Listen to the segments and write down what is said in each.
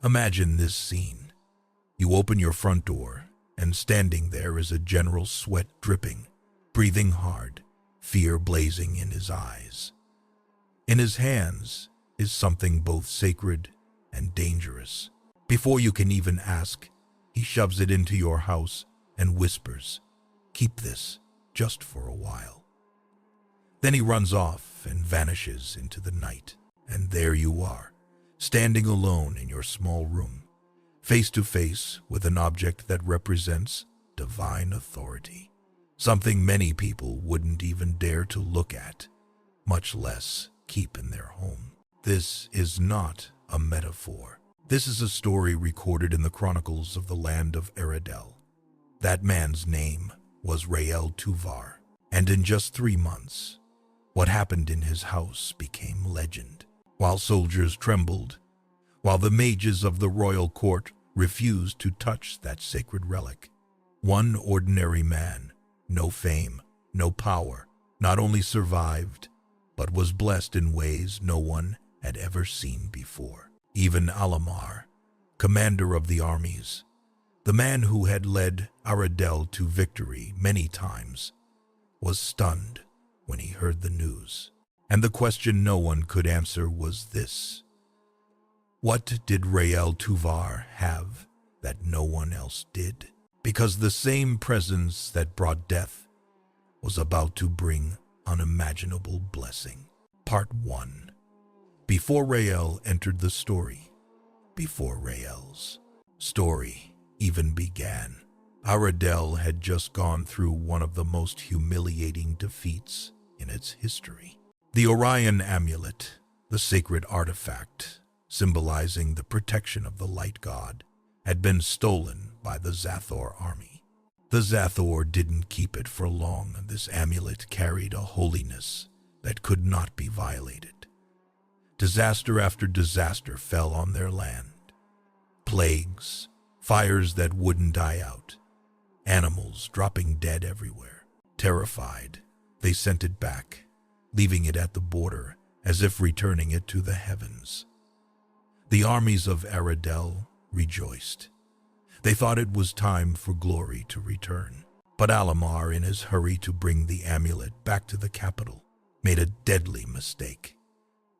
Imagine this scene. You open your front door, and standing there is a general, sweat dripping, breathing hard, fear blazing in his eyes. In his hands is something both sacred and dangerous. Before you can even ask, he shoves it into your house and whispers, "Keep this just for a while." Then he runs off and vanishes into the night, and there you are, standing alone in your small room, face to face with an object that represents divine authority, something many people wouldn't even dare to look at, much less keep in their home. This is not a metaphor. This is a story recorded in the chronicles of the land of Eredel. That man's name was Rael Tùvar, and in just 3 months, what happened in his house became legend. While soldiers trembled, while the mages of the royal court refused to touch that sacred relic, one ordinary man, no fame, no power, not only survived, but was blessed in ways no one had ever seen before. Even Alamar, commander of the armies, the man who had led Eredel to victory many times, was stunned when he heard the news. And the question no one could answer was this: what did Rael Tùvar have that no one else did? Because the same presence that brought death was about to bring unimaginable blessing. Part 1. Before Rael entered the story, before Rael's story even began, Eredel had just gone through one of the most humiliating defeats in its history. The Orion amulet, the sacred artifact symbolizing the protection of the light god, had been stolen by the Zathor army. The Zathor didn't keep it for long. This amulet carried a holiness that could not be violated. Disaster after disaster fell on their land. Plagues, fires that wouldn't die out, animals dropping dead everywhere. Terrified, they sent it back, leaving it at the border as if returning it to the heavens. The armies of Eredel rejoiced. They thought it was time for glory to return. But Alamar, in his hurry to bring the amulet back to the capital, made a deadly mistake.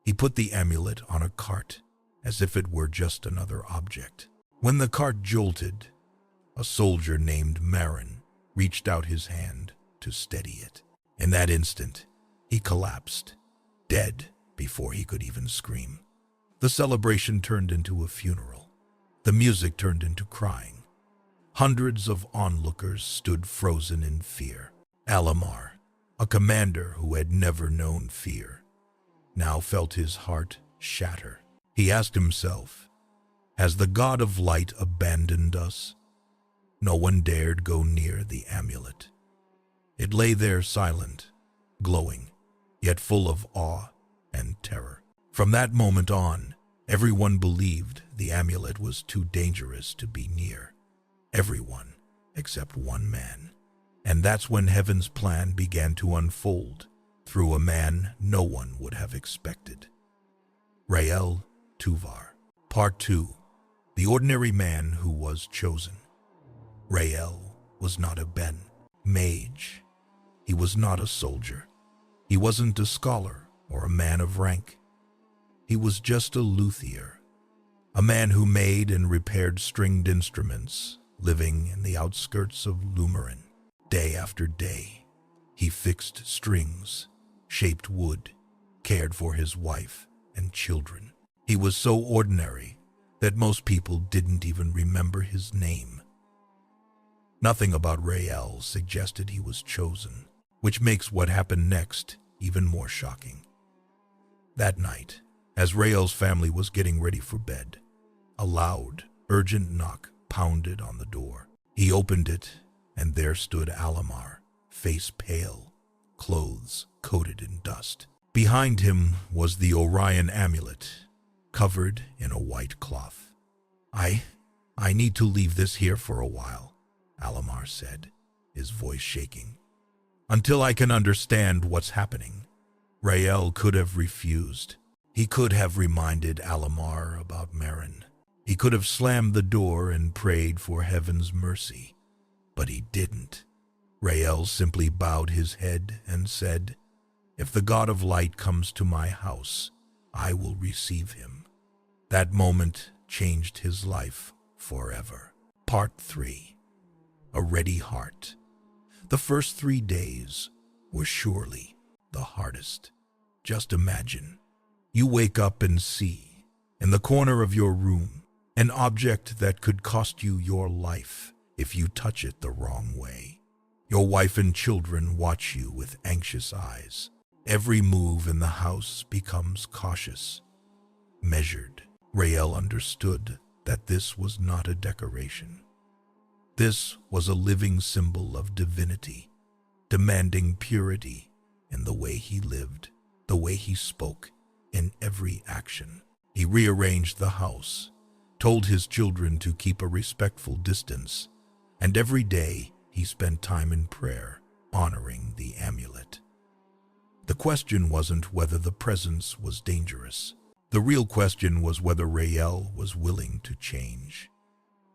He put the amulet on a cart as if it were just another object. When the cart jolted, a soldier named Marin reached out his hand to steady it. In that instant, he collapsed, dead before he could even scream. The celebration turned into a funeral. The music turned into crying. Hundreds of onlookers stood frozen in fear. Alamar, a commander who had never known fear, now felt his heart shatter. He asked himself, has the god of light abandoned us? No one dared go near the amulet. It lay there silent, glowing, yet full of awe and terror. From that moment on, everyone believed the amulet was too dangerous to be near. Everyone except one man. And that's when heaven's plan began to unfold through a man no one would have expected. Rael Tùvar. Part 2. The ordinary man who was chosen. Rael was not a mage. He was not a soldier. He wasn't a scholar or a man of rank. He was just a luthier, a man who made and repaired stringed instruments, living in the outskirts of Lumerin. Day after day, he fixed strings, shaped wood, cared for his wife and children. He was so ordinary that most people didn't even remember his name. Nothing about Rael suggested he was chosen, which makes what happened next even more shocking. That night, as Rael's family was getting ready for bed, a loud, urgent knock pounded on the door. He opened it, and there stood Alamar, face pale, clothes coated in dust. Behind him was the Orion amulet, covered in a white cloth. I need to leave this here for a while, Alamar said, his voice shaking. Until I can understand what's happening. Rael could have refused. He could have reminded Alamar about Marin, He could have slammed the door and prayed for heaven's mercy, but he didn't. Rael simply bowed his head and said, "If the God of light comes to my house, I will receive him." That moment changed his life forever. Part 3. A Ready Heart. The first 3 days were surely the hardest. Just imagine, you wake up and see, in the corner of your room, an object that could cost you your life if you touch it the wrong way. Your wife and children watch you with anxious eyes. Every move in the house becomes cautious, measured. Rael understood that this was not a decoration. This was a living symbol of divinity, demanding purity in the way he lived, the way he spoke, in every action. He rearranged the house, told his children to keep a respectful distance, and every day he spent time in prayer, honoring the amulet. The question wasn't whether the presence was dangerous. The real question was whether Rael was willing to change.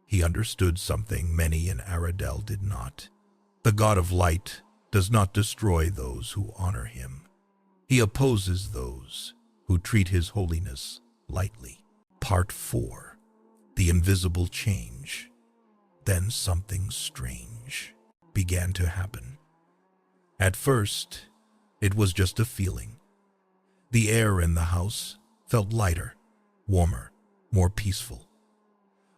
He understood something many in Aradel did not. The God of light does not destroy those who honor him. He opposes those who treat his holiness lightly. Part 4. The Invisible Change. Then something strange began to happen. At first, it was just a feeling. The air in the house felt lighter, warmer, more peaceful.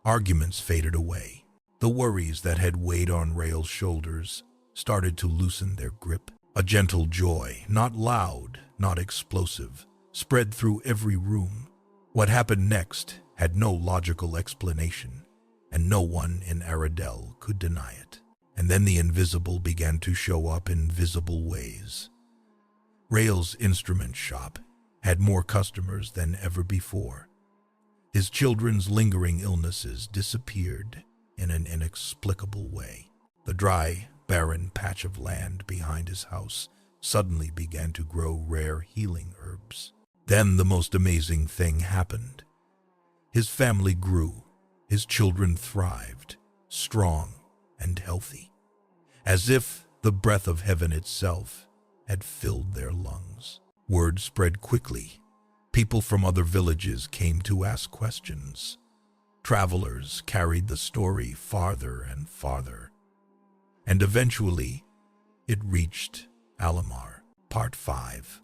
Arguments faded away. The worries that had weighed on Rael's shoulders started to loosen their grip. A gentle joy, not loud, not explosive, spread through every room. What happened next had no logical explanation, and no one in Aradel could deny it. And then the invisible began to show up in visible ways. Rael's instrument shop had more customers than ever before. His children's lingering illnesses disappeared in an inexplicable way. The dry, barren patch of land behind his house suddenly began to grow rare healing herbs. Then the most amazing thing happened. His family grew. His children thrived, strong and healthy, as if the breath of heaven itself had filled their lungs. Word spread quickly. People from other villages came to ask questions. Travelers carried the story farther and farther. And eventually, it reached Alamar. Part 5.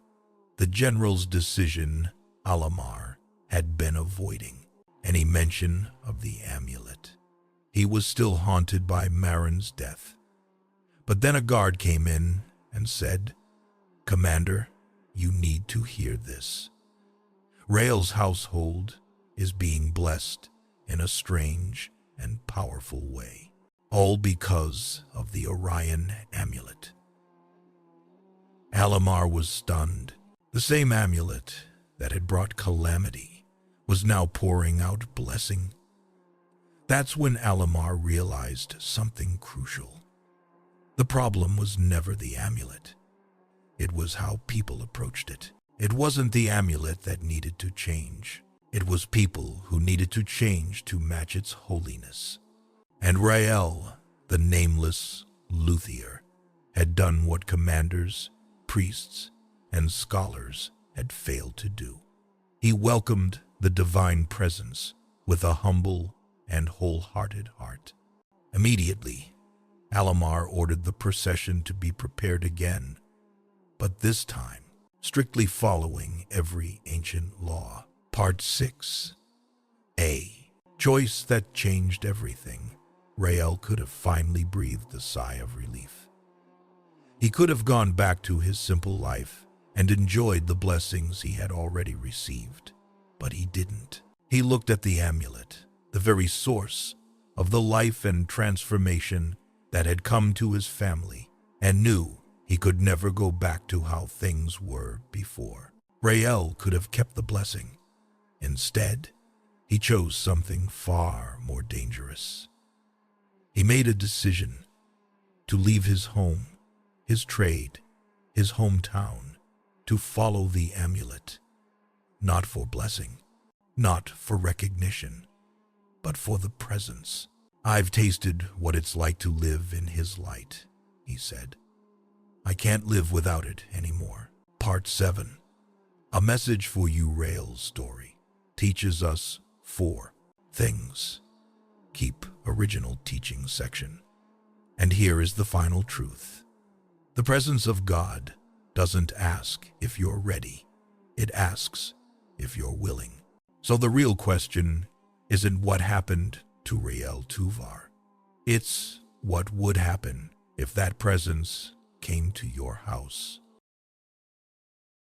The general's decision Alamar had been avoiding any mention of the amulet. He was still haunted by Marin's death. But then a guard came in and said, "Commander, you need to hear this. Rael's household is being blessed in a strange and powerful way, all because of the Orion amulet." Alamar was stunned. The same amulet that had brought calamity was now pouring out blessing. That's when Alamar realized something crucial. The problem was never the amulet. It was how people approached it. It wasn't the amulet that needed to change. It was people who needed to change to match its holiness. And Rael, the nameless luthier, had done what commanders, priests, and scholars had failed to do. He welcomed the divine presence with a humble and wholehearted heart. Immediately, Alamar ordered the procession to be prepared again, but this time strictly following every ancient law. Part 6. A choice that changed everything. Rael could have finally breathed a sigh of relief. He could have gone back to his simple life and enjoyed the blessings he had already received, but he didn't. He looked at the amulet, the very source of the life and transformation that had come to his family, and knew he could never go back to how things were before. Rael could have kept the blessing. Instead, he chose something far more dangerous. He made a decision to leave his home, his trade, his hometown, to follow the amulet, not for blessing, not for recognition, but for the presence. I've tasted what it's like to live in his light, he said. I can't live without it anymore. Part 7. A message for you. Rael's story teaches us 4 things. Keep original teaching section. And here is the final truth. The presence of God doesn't ask if you're ready. It asks if you're willing. So the real question isn't what happened to Rael Tùvar. It's what would happen if that presence came to your house.